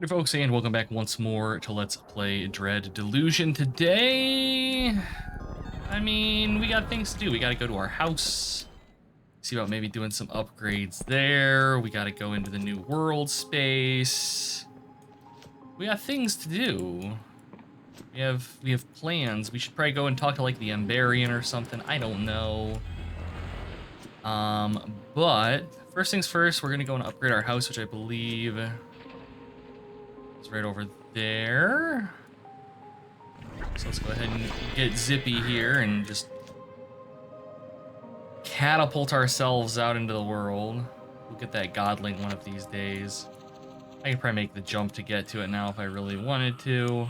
Hey folks, and welcome back once more to Let's Play Dread Delusion. Today, I mean, we got things to do. We gotta go to our house, see about maybe doing some upgrades there. We gotta go into the new world space. We got things to do. We have plans. We should probably go and talk to like the Emberian or something. I don't know. But first things first, we're gonna go and upgrade our house, which I believe is right over there. So let's go ahead and get zippy here and just catapult ourselves out into the world. We'll get that godling one of these days. I could probably make the jump to get to it now if I really wanted to,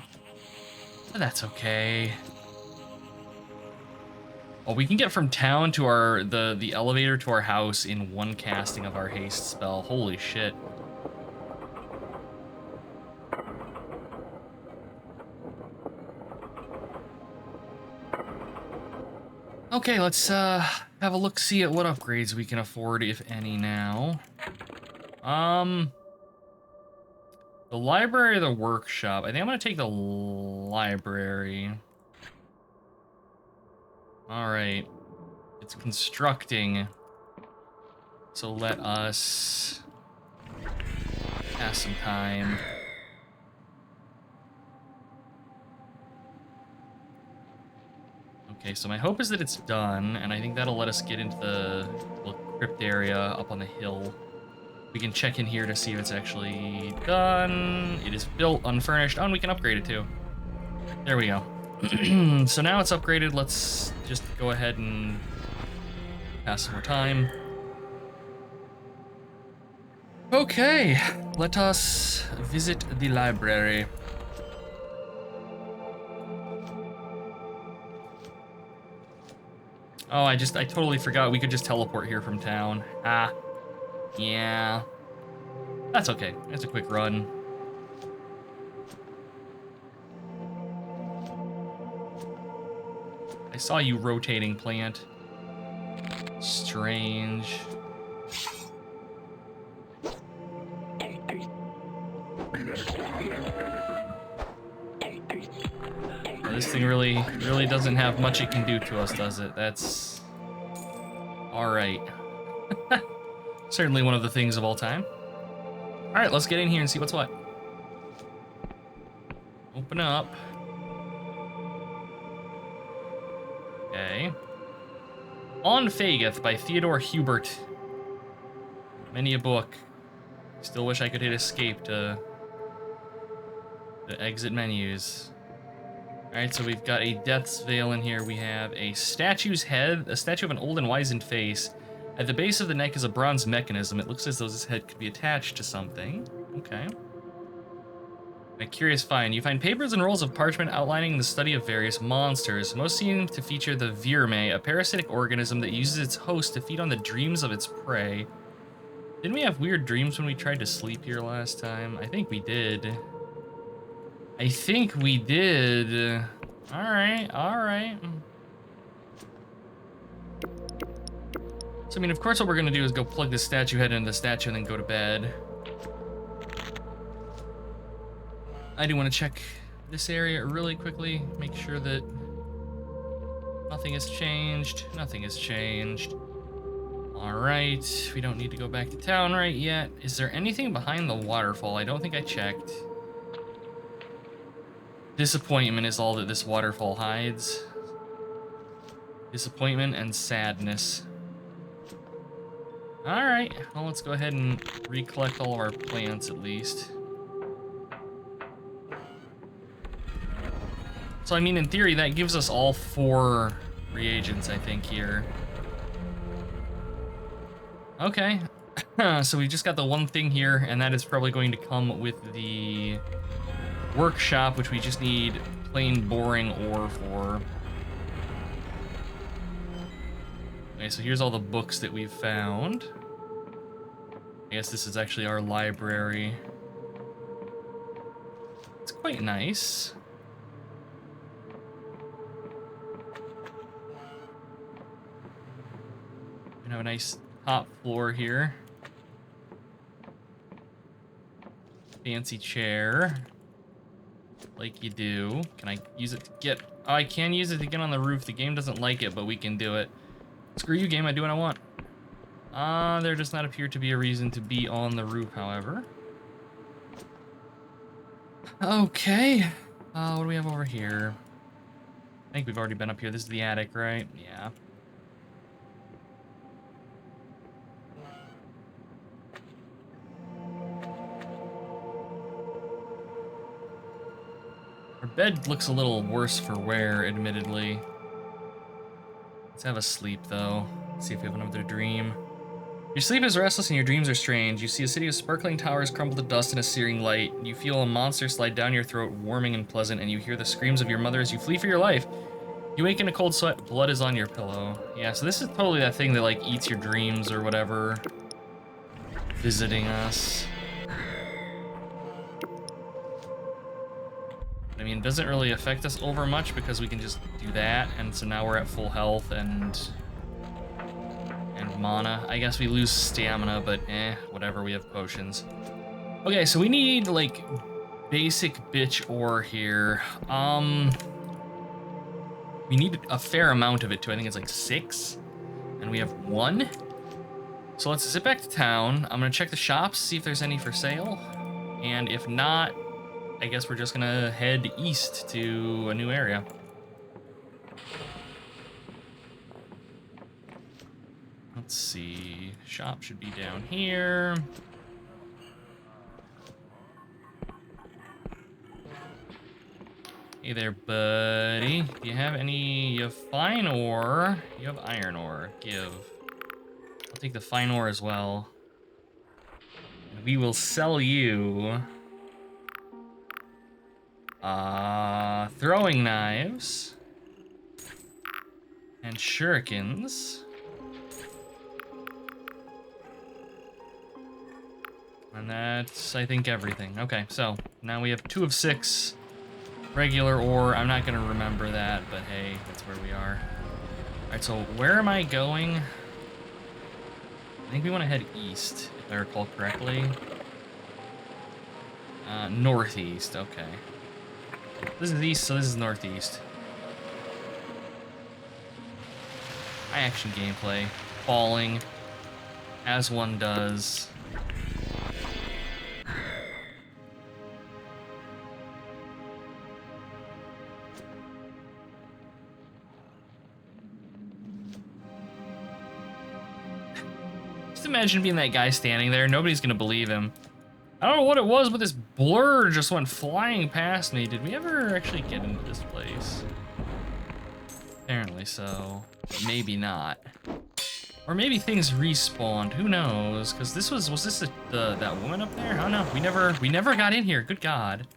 but that's okay. Oh, we can get from town to the elevator to our house in one casting of our haste spell. Holy shit. Okay, let's have a look-see at what upgrades we can afford, if any, now. The library or the workshop? I think I'm gonna take the library. All right, it's constructing. So let us pass some time. Okay, so my hope is that it's done, and I think that'll let us get into the little crypt area up on the hill. We can check in here to see if it's actually done. It is built, unfurnished. Oh, and we can upgrade it too. There we go. So now it's upgraded. Let's just go ahead and pass some more time. Okay, let us visit the library. Oh, I totally forgot we could just teleport here from town. Ah, yeah. That's okay, it's a quick run. I saw you rotating, plant. Strange. Well, this thing really doesn't have much it can do to us, does it? That's all right. Certainly one of the things of all time. All right, let's get in here and see what's what. Open up. Okay. On Fageth by Theodore Hubert. Many a book. Still wish I could hit escape to exit menus. Alright, so we've got a Death's Veil in here. We have a statue's head, a statue of an old and wizened face. At the base of the neck is a bronze mechanism. It looks as though this head could be attached to something. Okay. A curious find. You find papers and rolls of parchment outlining the study of various monsters. Most seem to feature the Virme, a parasitic organism that uses its host to feed on the dreams of its prey. Didn't we have weird dreams when we tried to sleep here last time? I think we did. I think we did. All right, all right. So, I mean, of course, what we're gonna do is go plug this statue head into the statue and then go to bed. I do want to check this area really quickly, make sure that nothing has changed. Nothing has changed. All right, we don't need to go back to town right yet. Is there anything behind the waterfall? I don't think I checked. Disappointment is all that this waterfall hides. Disappointment and sadness. All right, well, let's go ahead and recollect all of our plants at least. So, I mean, in theory, that gives us all 4 reagents, I think, here. Okay, so we just got the one thing here, and that is probably going to come with the workshop, which we just need plain boring ore for. Okay, so here's all the books that we've found. I guess this is actually our library. It's quite nice. We have a nice top floor here. fancy chair. Like you do. Can I use it to get... Oh, I can use it to get on the roof. The game doesn't like it, but we can do it. Screw you, game. I do what I want. There does not appear to be a reason to be on the roof, however. Okay. What do we have over here? I think we've already been up here. This is the attic, right? Yeah. Our bed looks a little worse for wear, admittedly. Let's have a sleep, though. Let's see if we have another dream. Your sleep is restless and your dreams are strange. You see a city of sparkling towers crumble to dust in a searing light. You feel a monster slide down your throat, warming and pleasant, and you hear the screams of your mother as you flee for your life. You wake in a cold sweat. Blood is on your pillow. Yeah, so this is totally that thing that, like, eats your dreams or whatever. Visiting us. I mean, it doesn't really affect us over much because we can just do that, and so now we're at full health and mana. I guess we lose stamina, but whatever, we have potions. Okay, so we need, like, basic bitch ore here. We need a fair amount of it too. I think it's like 6, and we have 1. So let's zip back to town. I'm gonna check the shops, see if there's any for sale, and if not, I guess we're just gonna head east to a new area. Let's see, shop should be down here. Hey there, buddy. Do you have any, you have fine ore, you have iron ore, give. I'll take the fine ore as well. And we will sell you throwing knives and shurikens. And that's, I think, everything. Okay, so now we have 2 of 6 regular ore. I'm not gonna remember that, but hey, that's where we are. All right, so where am I going? I think we want to head east, if I recall correctly. Northeast, okay. This is east, so this is northeast. High action gameplay, falling, as one does. Just imagine being that guy standing there. Nobody's gonna believe him. I don't know what it was, but this blur just went flying past me. Did we ever actually get into this place? Apparently so, but maybe not. Or maybe things respawned. Who knows? Because this was this that woman up there? Oh no, we never got in here. Good God.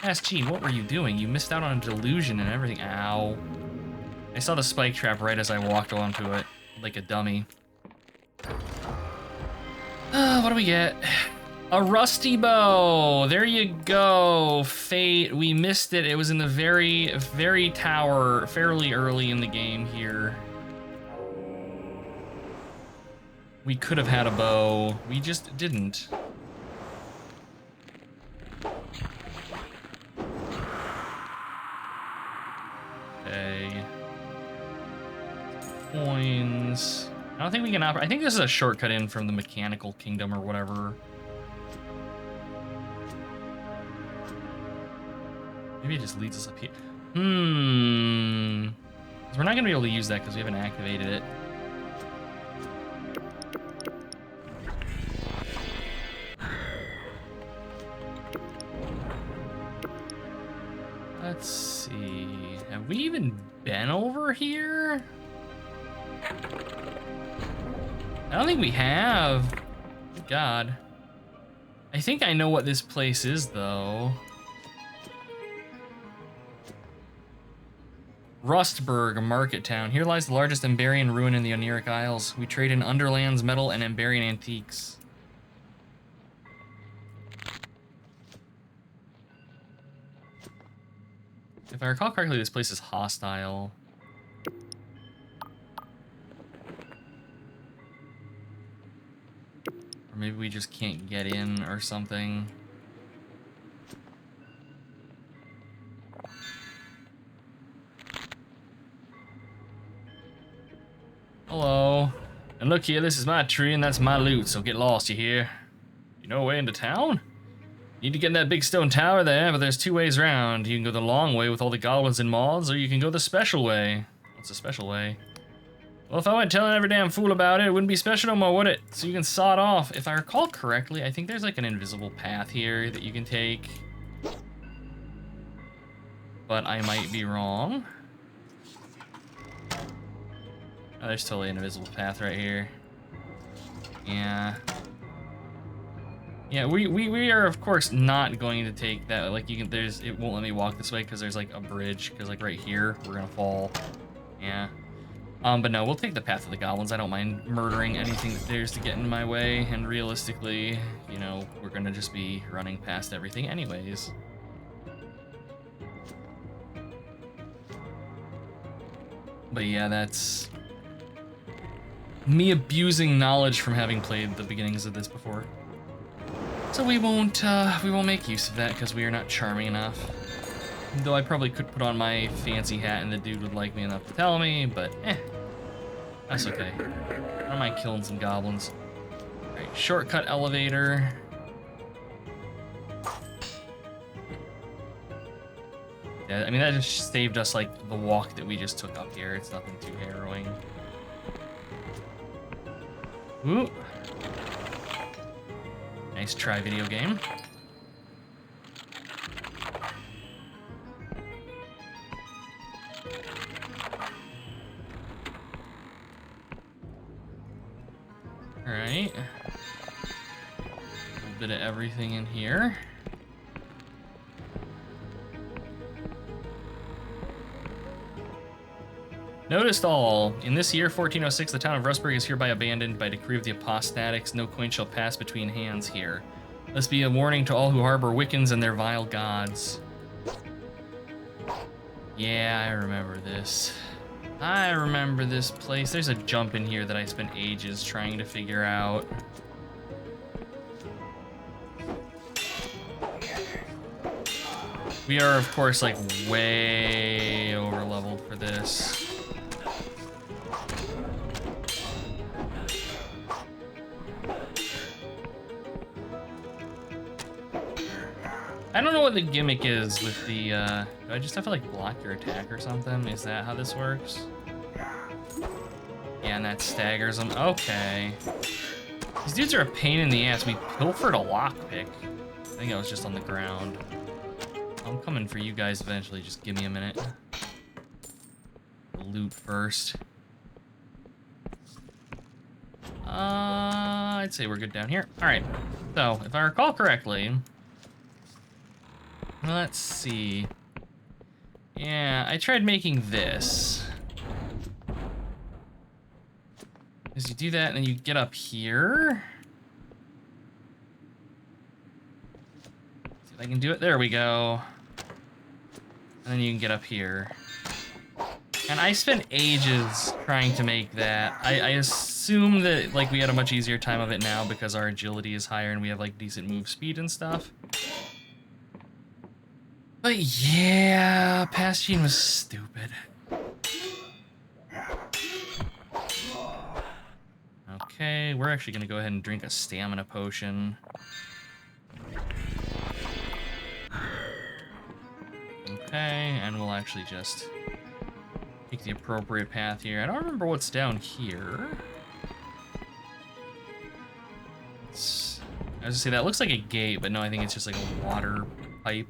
Ask Gene, what were you doing? You missed out on a delusion and everything. Ow. I saw the spike trap right as I walked onto it, like a dummy. What do we get? A rusty bow. There you go. Fate. We missed it. It was in the very tower, fairly early in the game here. We could have had a bow. We just didn't. Okay. Coins. I don't think we can operate. I think this is a shortcut in from the mechanical kingdom or whatever. Maybe it just leads us up here. 'Cause we're not gonna be able to use that because we haven't activated it. Let's see. Have we even been over here? I don't think we have. God. I think I know what this place is, though. Rustburg, market town. Here lies the largest Emberian ruin in the Oniric Isles. We trade in Underlands, metal, and Emberian antiques. If I recall correctly, this place is hostile. Or maybe we just can't get in or something. Hello. And look here, this is my tree and that's my loot, so get lost, you hear? You know a way into town? You need to get in that big stone tower there, but there's 2 ways around. You can go the long way with all the goblins and moths, or you can go the special way. What's the special way? Well, if I went telling every damn fool about it, it wouldn't be special no more, would it? So you can saw it off. If I recall correctly, I think there's like an invisible path here that you can take. But I might be wrong. Oh, there's totally an invisible path right here. Yeah. Yeah, we are of course not going to take that. Like it won't let me walk this way because there's like a bridge. Because like right here, we're gonna fall. Yeah. But no, we'll take the path of the goblins. I don't mind murdering anything that dares to get in my way. And realistically, you know, we're gonna just be running past everything anyways. But yeah, that's me abusing knowledge from having played the beginnings of this before. So we won't make use of that because we are not charming enough. Though I probably could put on my fancy hat and the dude would like me enough to tell me, but that's okay. I don't mind killing some goblins. Alright, shortcut elevator. Yeah, I mean that just saved us like the walk that we just took up here. It's nothing too harrowing. Ooh. Nice try, video game. Alright. A little bit of everything in here. Noticed all. In this year, 1406, the town of Rustburg is hereby abandoned by decree of the apostatics. No coin shall pass between hands here. This be a warning to all who harbor Wiccans and their vile gods. Yeah, I remember this. I remember this place. There's a jump in here that I spent ages trying to figure out. We are, of course, like way over leveled for this. I don't know what the gimmick is with the, do I just have to like block your attack or something? Is that how this works? Yeah, and that staggers them. Okay. These dudes are a pain in the ass. We pilfered a lockpick. I think I was just on the ground. I'm coming for you guys eventually. Just give me a minute. Loot first. I'd say we're good down here. All right. So, if I recall correctly, let's see. Yeah, I tried making this. Because you do that and then you get up here. See if I can do it. There we go. And then you can get up here. And I spent ages trying to make that. I assume that like we had a much easier time of it now because our agility is higher and we have like decent move speed and stuff. But yeah, past gene was stupid. Okay, we're actually gonna go ahead and drink a stamina potion. Okay, and we'll actually just take the appropriate path here. I don't remember what's down here. I was gonna say that looks like a gate, but no, I think it's just like a water pipe.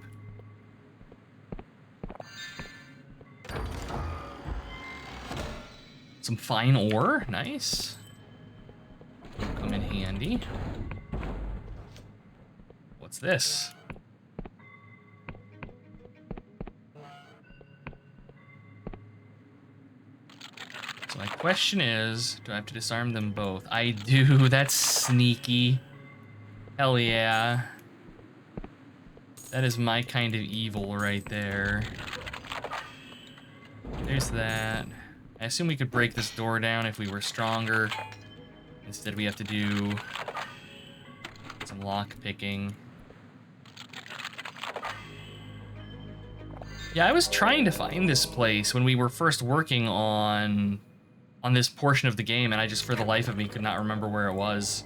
Some fine ore, nice. Will come in handy. What's this? So my question is, do I have to disarm them both? I do, that's sneaky. Hell yeah. That is my kind of evil right there. There's that. I assume we could break this door down if we were stronger. Instead, we have to do some lock picking. Yeah, I was trying to find this place when we were first working on on this portion of the game, and I just, for the life of me, could not remember where it was.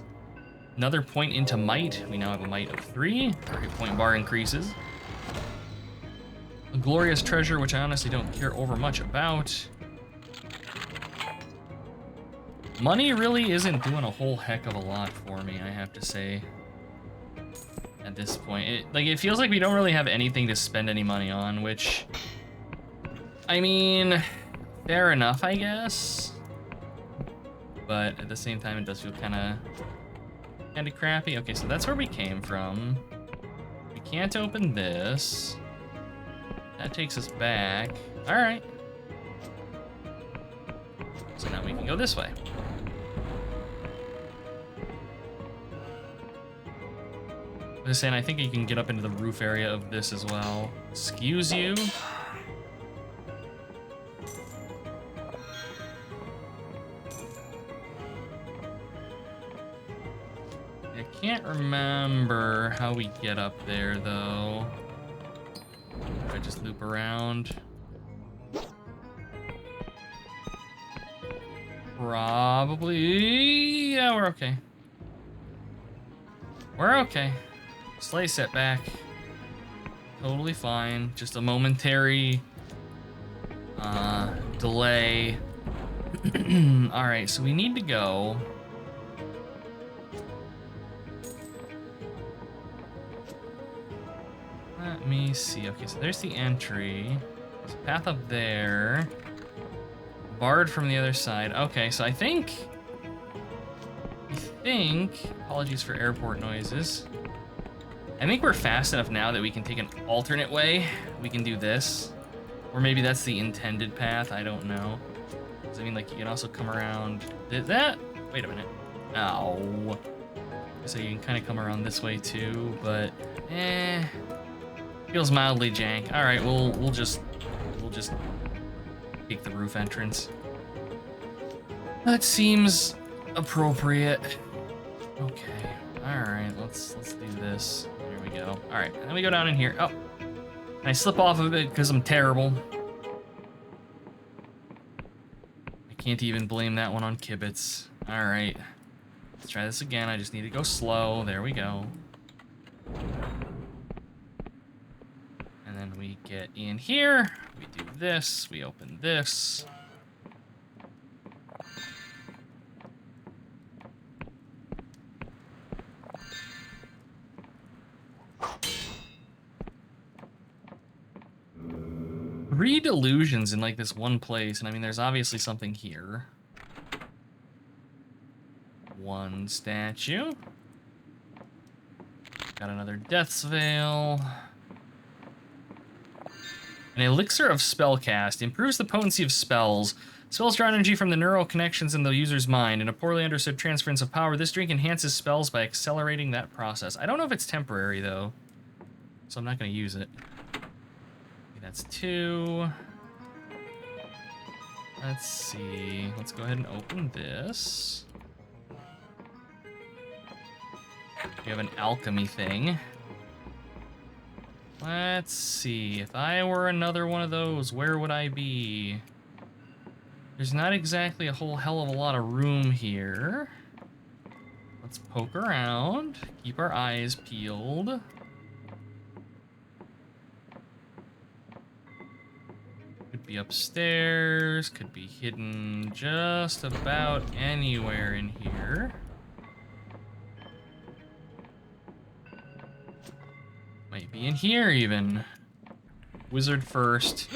Another point into might. We now have a might of 3. Our hit point bar increases. A glorious treasure, which I honestly don't care over much about. Money really isn't doing a whole heck of a lot for me, I have to say. At this point, it feels like we don't really have anything to spend any money on, which, I mean, fair enough, I guess. But at the same time, it does feel kind of crappy. Okay, so that's where we came from. We can't open this. That takes us back. All right. So now we can go this way. I was saying, I think you can get up into the roof area of this as well. Excuse you. I can't remember how we get up there, though. If I just loop around. Probably. Yeah, we're okay. We're okay. Sleigh setback. Totally fine. Just a momentary delay. Alright, so we need to go. Let me see. Okay, so there's the entry. There's a path up there. Barred from the other side. Okay, so I think, apologies for airport noises. I think we're fast enough now that we can take an alternate way. We can do this. Or maybe that's the intended path, I don't know. Does that mean, like, you can also come around, did that? Wait a minute. Ow. So you can kind of come around this way too, but, feels mildly jank. All right, we'll just take the roof entrance. That seems appropriate. Okay. All right, let's do this. There we go. All right, and then we go down in here. Oh, I slip off of it because I'm terrible. I can't even blame that one on Kibitz. All right, let's try this again. I just need to go slow. There we go. And then we get in here. We do this. We open this. Three delusions in like this one place, and I mean there's obviously something here. One statue. Got another Death's Veil. An elixir of spellcast improves the potency of spells. Spells draw energy from the neural connections in the user's mind. In a poorly understood transference of power, this drink enhances spells by accelerating that process. I don't know if it's temporary though, so I'm not going to use it. That's 2. Let's see. Let's go ahead and open this. We have an alchemy thing. Let's see. If I were another one of those, where would I be? There's not exactly a whole hell of a lot of room here. Let's poke around. Keep our eyes peeled. Could be upstairs, could be hidden just about anywhere in here. Might be in here even. Wizard first.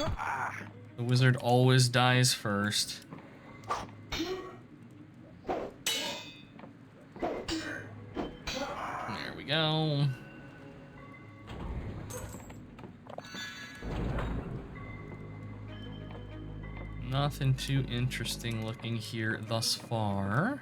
The wizard always dies first. There we go. Nothing too interesting looking here thus far.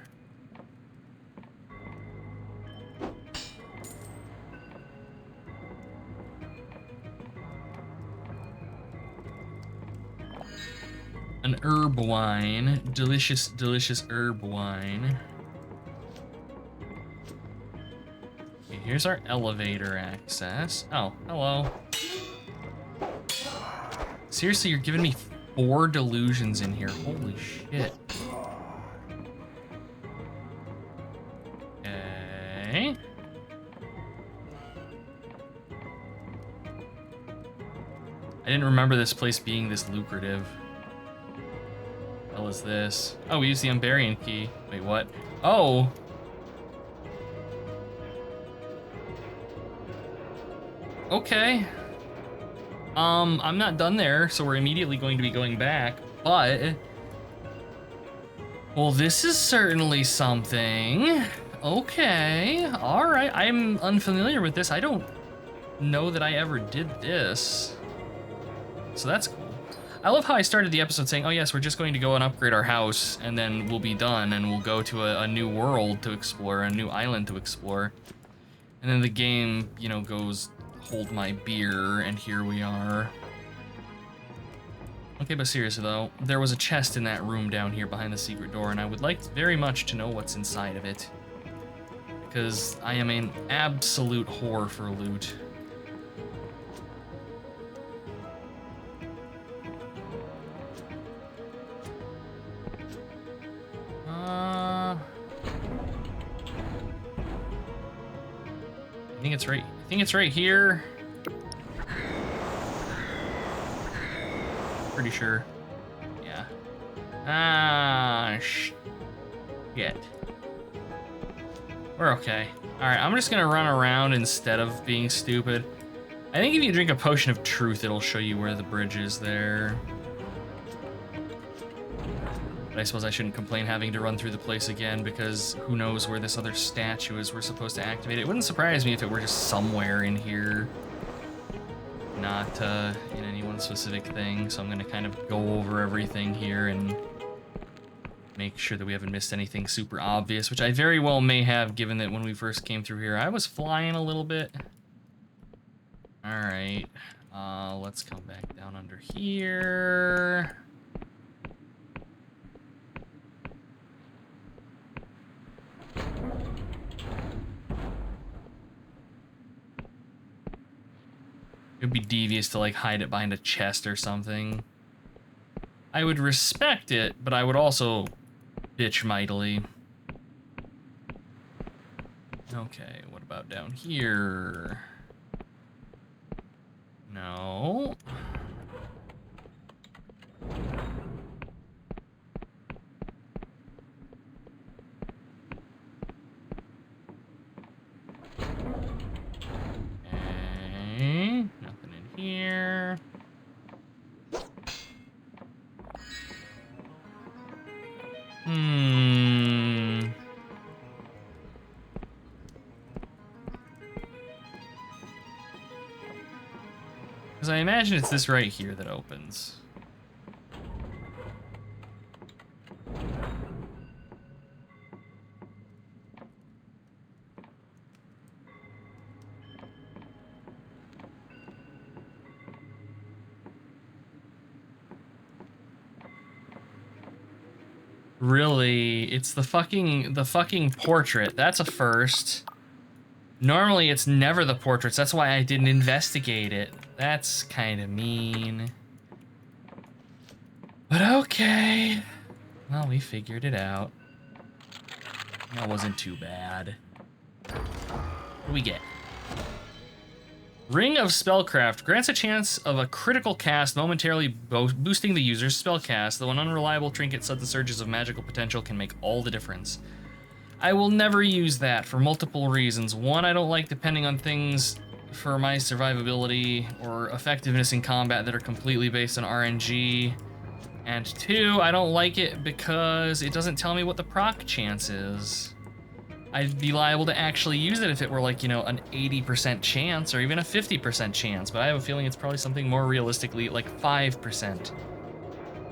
An herb wine. Delicious, delicious herb wine. Okay, here's our elevator access. Oh, hello. Seriously, you're giving me 4 delusions in here. Holy shit. Okay. I didn't remember this place being this lucrative. What the hell is this? Oh, we use the Umbarian key. Wait, what? Oh! Okay. I'm not done there, so we're immediately going to be going back, but... Well, this is certainly something. Okay, alright. I'm unfamiliar with this. I don't know that I ever did this. So that's cool. I love how I started the episode saying, oh yes, we're just going to go and upgrade our house, and then we'll be done, and we'll go to a new world to explore, a new island to explore. And then the game, you know, goes, hold my beer, and here we are. Okay, but seriously though, there was a chest in that room down here behind the secret door, and I would like very much to know what's inside of it. Because I am an absolute whore for loot. I think it's right here. Pretty sure. Yeah. Ah, shit. We're okay. Alright, I'm just gonna run around instead of being stupid. I think if you drink a potion of truth, it'll show you where the bridge is there. But I suppose I shouldn't complain having to run through the place again, because who knows where this other statue is we're supposed to activate. It wouldn't surprise me if it were just somewhere in here. Not in any one specific thing, so I'm gonna kind of go over everything here and make sure that we haven't missed anything super obvious, which I very well may have, given that when we first came through here, I was flying a little bit. Alright, let's come back down under here. It'd be devious to like hide it behind a chest or something. I would respect it, but I would also bitch mightily. Okay, what about down here? No. Okay, nothing in here. Because I imagine it's this right here that opens. Really, it's the fucking portrait. That's a first. Normally it's never the portraits. That's why I didn't investigate it. That's kind of mean. But okay. Well, we figured it out. That wasn't too bad. What do we get? Ring of Spellcraft grants a chance of a critical cast, momentarily boosting the user's spellcast, though an unreliable trinket such as surges of magical potential can make all the difference. I will never use that for multiple reasons. One, I don't like depending on things for my survivability or effectiveness in combat that are completely based on RNG. And two, I don't like it because it doesn't tell me what the proc chance is. I'd be liable to actually use it if it were like, you know, an 80% chance or even a 50% chance, but I have a feeling it's probably something more realistically like 5%.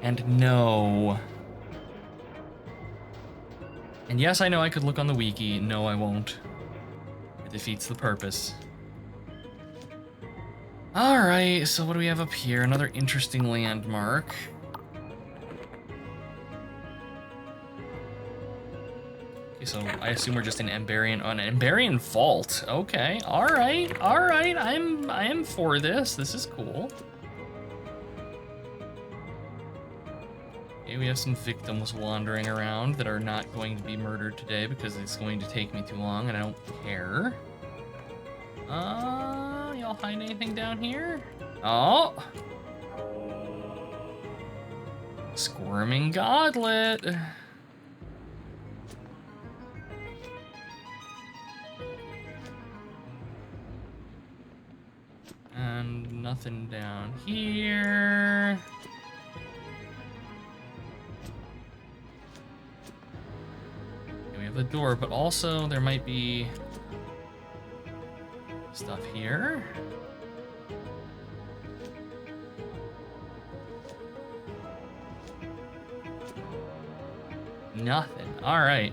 And no. And yes, I know I could look on the wiki. No, I won't. It defeats the purpose. Alright, so what do we have up here? Another interesting landmark. So I assume we're just in Ambarian, on an Ambarian vault. Okay, all right. I am for this. This is cool. Okay, Okay, we have some victims wandering around that are not going to be murdered today because it's going to take me too long and I don't care. Y'all find anything down here? Oh! Squirming Godlet! And nothing down here. Okay, we have the door, but also there might be stuff here. Nothing. All right.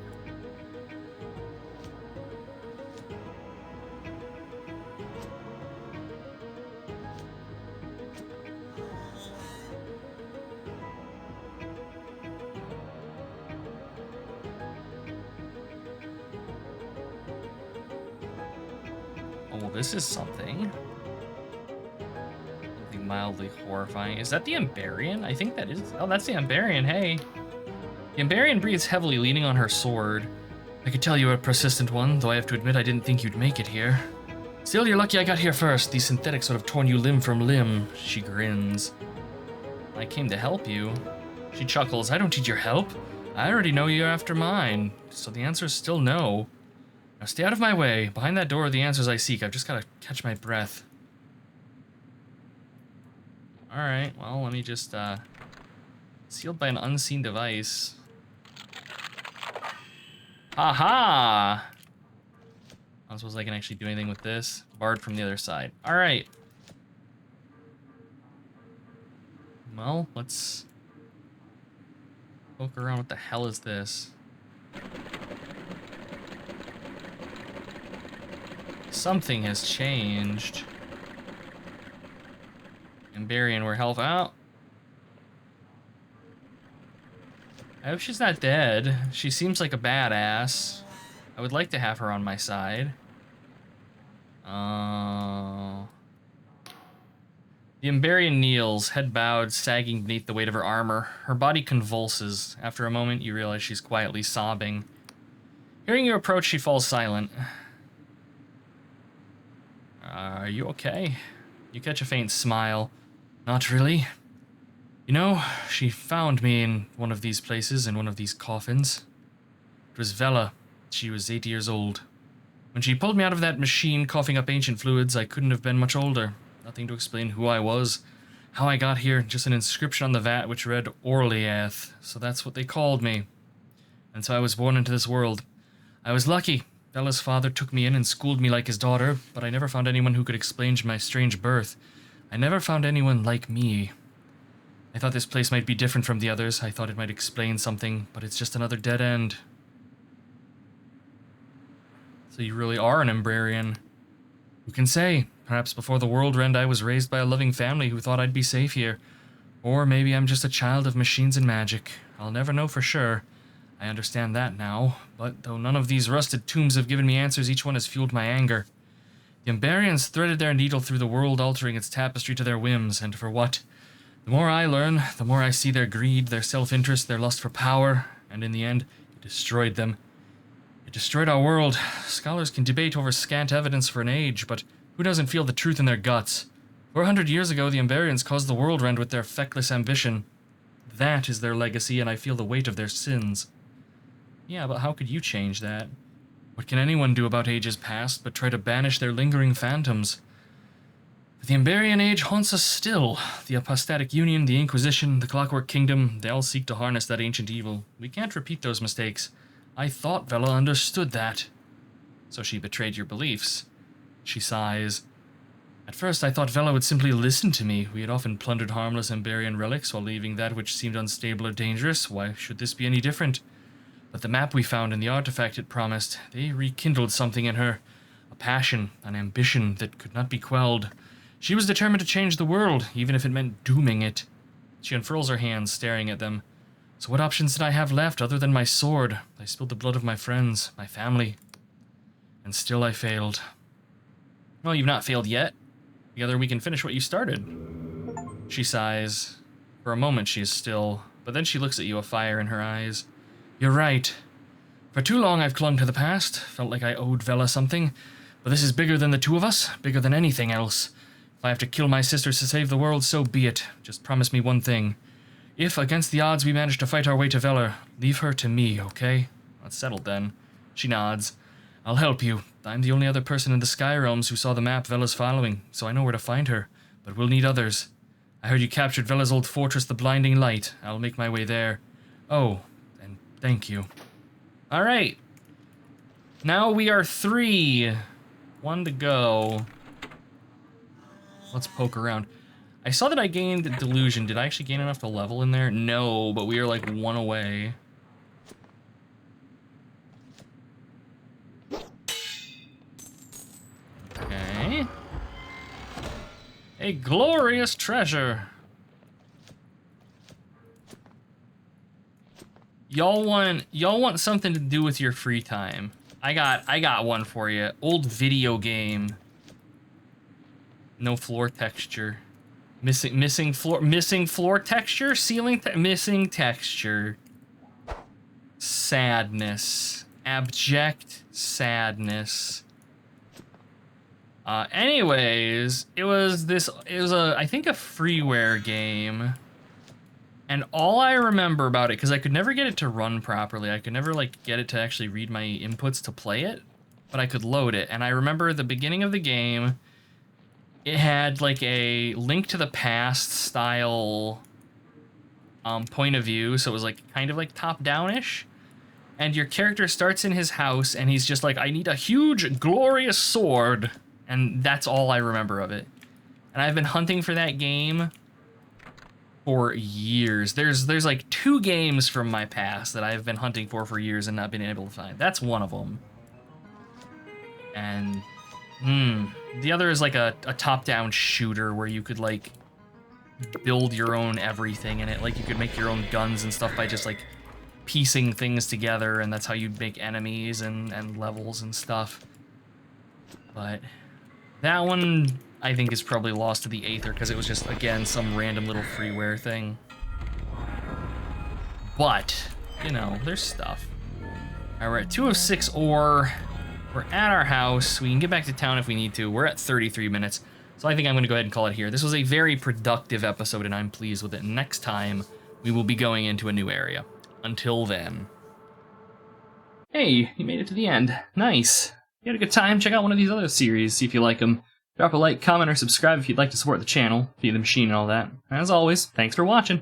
Oh, this is something. Something mildly horrifying. Is that the Ambarian? I think that is. Oh, that's the Ambarian. Hey. The Ambarian breathes heavily, leaning on her sword. I could tell you were a persistent one, though I have to admit I didn't think you'd make it here. Still, you're lucky I got here first. These synthetics would have torn you limb from limb. She grins. I came to help you. She chuckles. I don't need your help. I already know you're after mine, so the answer is still no. Now stay out of my way. Behind that door are the answers I seek. I've just got to catch my breath. Alright, well, let me just, sealed by an unseen device. Aha! I don't suppose I can actually do anything with this. Barred from the other side. Alright. Well, let's poke around. What the hell is this? Something has changed. Ambarian, we're health out. I hope she's not dead. She seems like a badass. I would like to have her on my side. The Ambarian kneels, head bowed, sagging beneath the weight of her armor. Her body convulses. After a moment, you realize she's quietly sobbing. Hearing you approach, she falls silent. Are you okay? You catch a faint smile. Not really. You know, she found me in one of these places, in one of these coffins. It was Vela. She was 8 years old. When she pulled me out of that machine coughing up ancient fluids, I couldn't have been much older. Nothing to explain who I was, how I got here, just an inscription on the vat which read Orliath, so that's what they called me. And so I was born into this world. I was lucky. Vela's father took me in and schooled me like his daughter, but I never found anyone who could explain my strange birth. I never found anyone like me. I thought this place might be different from the others. I thought it might explain something, but it's just another dead end. So you really are an Umbrarian. Who can say? Perhaps before the world end I was raised by a loving family who thought I'd be safe here. Or maybe I'm just a child of machines and magic. I'll never know for sure. I understand that now, but though none of these rusted tombs have given me answers, each one has fueled my anger. The Umbarians threaded their needle through the world, altering its tapestry to their whims, and for what? The more I learn, the more I see their greed, their self-interest, their lust for power, and in the end, it destroyed them. It destroyed our world. Scholars can debate over scant evidence for an age, but who doesn't feel the truth in their guts? 400 years ago, the Umbarians caused the world end with their feckless ambition. That is their legacy, and I feel the weight of their sins. Yeah, but how could you change that? What can anyone do about ages past but try to banish their lingering phantoms? The Umbarian age haunts us still. The Apostatic Union, the Inquisition, the Clockwork Kingdom, they all seek to harness that ancient evil. We can't repeat those mistakes. I thought Vela understood that. So she betrayed your beliefs. She sighs. At first I thought Vela would simply listen to me. We had often plundered harmless Umbarian relics while leaving that which seemed unstable or dangerous. Why should this be any different? But the map we found and the artifact it promised, they rekindled something in her. A passion, an ambition that could not be quelled. She was determined to change the world, even if it meant dooming it. She unfurls her hands, staring at them. So what options did I have left other than my sword? I spilled the blood of my friends, my family. And still I failed. Well, you've not failed yet. Together we can finish what you started. She sighs. For a moment she is still. But then she looks at you, a fire in her eyes. You're right. For too long I've clung to the past, felt like I owed Vela something. But this is bigger than the two of us, bigger than anything else. If I have to kill my sisters to save the world, so be it. Just promise me one thing. If, against the odds, we manage to fight our way to Vela, leave her to me, okay? That's settled then. She nods. I'll help you. I'm the only other person in the Sky Realms who saw the map Vela's following, so I know where to find her. But we'll need others. I heard you captured Vela's old fortress, the Blinding Light. I'll make my way there. Oh, and thank you. Alright. Now we are 3. 1 to go. Let's poke around. I saw that I gained Delusion. Did I actually gain enough to level in there? No, but we are like 1 away. Okay. A glorious treasure. Y'all want something to do with your free time. I got one for you. Old video game. No floor texture. Missing floor texture, missing texture. Sadness. Abject sadness. Anyways, it was I think a freeware game. And all I remember about it, because I could never get it to run properly, I could never like get it to actually read my inputs to play it, but I could load it. And I remember the beginning of the game, it had like a Link to the Past style point of view, so it was like kind of like top-down-ish. And your character starts in his house, and he's just like, I need a huge, glorious sword. And that's all I remember of it. And I've been hunting for that game for years. There's like 2 games from my past that I've been hunting for years and not been able to find. That's one of them. And the other is like a top-down shooter where you could like build your own everything in it. Like you could make your own guns and stuff by just like piecing things together, and that's how you'd make enemies and levels and stuff. But that one I think is probably lost to the Aether because it was just, again, some random little freeware thing. But, you know, there's stuff. All right, 2 of 6 ore. We're at our house. We can get back to town if we need to. We're at 33 minutes. So I think I'm going to go ahead and call it here. This was a very productive episode, and I'm pleased with it. Next time, we will be going into a new area. Until then. Hey, you made it to the end. Nice. You had a good time? Check out one of these other series, see if you like them. Drop a like, comment, or subscribe if you'd like to support the channel, feed the machine and all that. As always, thanks for watching.